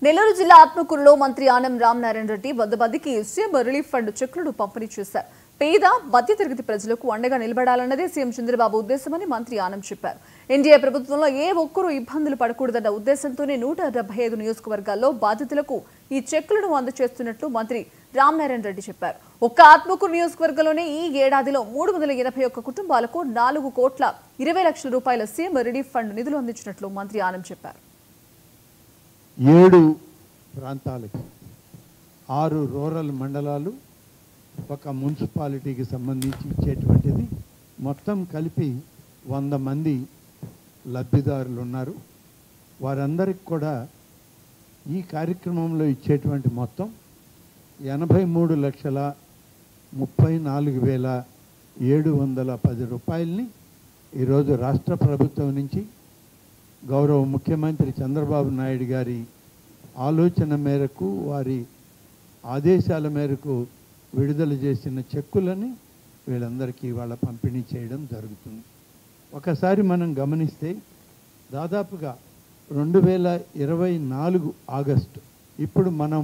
నెల్లూరు జిల్లా ఆత్మకూరులో మంత్రి ఆనం రామనారాయణ రెడ్డి 100 మందికి సీఎం రిలీఫ్ ఫండ్ చెక్కులను పంపిణీ చేశారు. పేద మధ్యతరగతి ప్రజలకు అండగా నిలబడాలన్నదే సీఎం చంద్రబాబు ఉద్దేశమని మంత్రి ఆనం చెప్పారు. ఎన్డీఏ ప్రభుత్వంలో ఏ ఒక్కరూ ఇబ్బందులు పడకూడదన్న ఉద్దేశంతోనే 175 నియోజకవర్గాల్లో బాధితులకు ఈ చెక్కులను అందజేస్తున్నట్లు మంత్రి రామనారాయణ రెడ్డి చెప్పారు. ఒక్క ఆత్మకూరు నియోజకవర్గంలోనే ఈ ఏడాదిలో 381 కుటుంబాలకు 4,20,00,000 రూపాయల సీఎం రిలీఫ్ ఫండ్ నిధులు అందించినట్లు మంత్రి ఆనం చెప్పారు. 7 ప్రాంతాలకి 6 రూరల్ మండలాలు ఒక మున్సిపాలిటీకి సంబంధించి ఇచ్చేటువంటిది మొత్తం కలిపి 100 మంది లబ్ధిదారులు ఉన్నారు. వారందరికి కూడా ఈ కార్యక్రమంలో ఇచ్చేటువంటి మొత్తం 83,34,710 రూపాయలని ఈరోజు రాష్ట్ర ప్రభుత్వం నుంచి గౌరవ ముఖ్యమంత్రి చంద్రబాబు నాయుడు గారి ఆలోచన మేరకు వారి ఆదేశాల మేరకు విడుదల చేసిన చెక్కులని వీళ్ళందరికీ వాళ్ళ పంపిణీ చేయడం జరుగుతుంది. ఒకసారి మనం గమనిస్తే దాదాపుగా 2024 ఆగస్టు, ఇప్పుడు మనం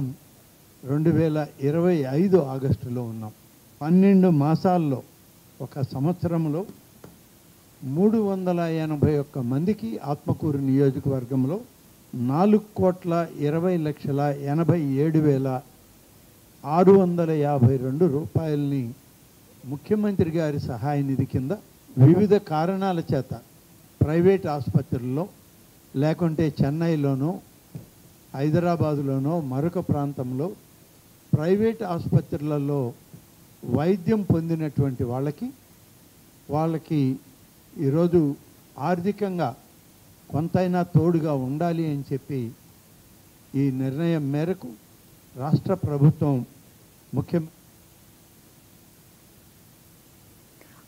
2025 ఆగస్టులో ఉన్నాం. 12 మాసాల్లో ఒక సంవత్సరంలో 381 మందికి ఆత్మకూరు నియోజకవర్గంలో 4,20,87,652 రూపాయలని ముఖ్యమంత్రి గారి సహాయ నిధి కింద వివిధ కారణాల చేత ప్రైవేట్ ఆసుపత్రుల్లో లేకుంటే చెన్నైలోనో హైదరాబాదులోనో మరొక ప్రాంతంలో ప్రైవేట్ ఆసుపత్రులలో వైద్యం పొందినటువంటి వాళ్ళకి ఈరోజు ఆర్థికంగా కొంతైనా తోడుగా ఉండాలి అని చెప్పి ఈ నిర్ణయం మేరకు రాష్ట్ర ప్రభుత్వం ముఖ్య